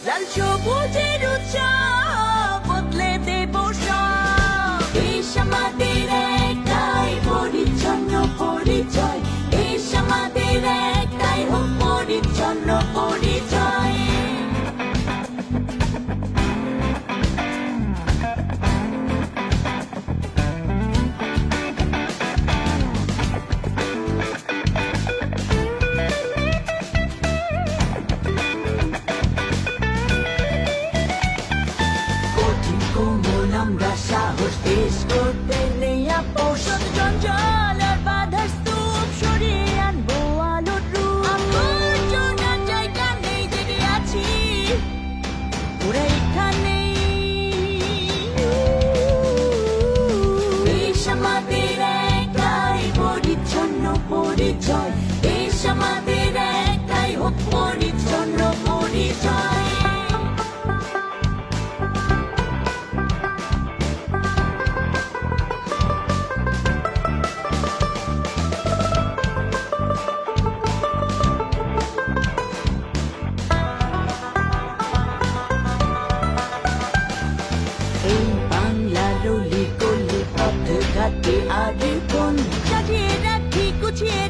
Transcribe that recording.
লাল সবুজের উৎসব বদলে দেব সব। দেশ আমাদের একটাই, পরিচ্ছন্ন পরিচয়। দেশ আমাদের একটাই, হোক পরিচ্ছন্ন পরিচয়। আমরা সাহস দেশ করতে নেই আপোষ। জঞ্জাল আর বাধার স্তূপ সরিয়ে আনবো আলোর রূপ। আবর্জনার জায়গা নেই, জেগে আছি ওরা এখানেই। দেশ আমাদের একটাই, পরিচ্ছন্ন পরিচয়। দেশ আমাদের একটাই, হোক পরিচ্ছন্ন পরিচয়। ঘাটে আর কোন সাজিয়ে রাখি, গুছিয়ে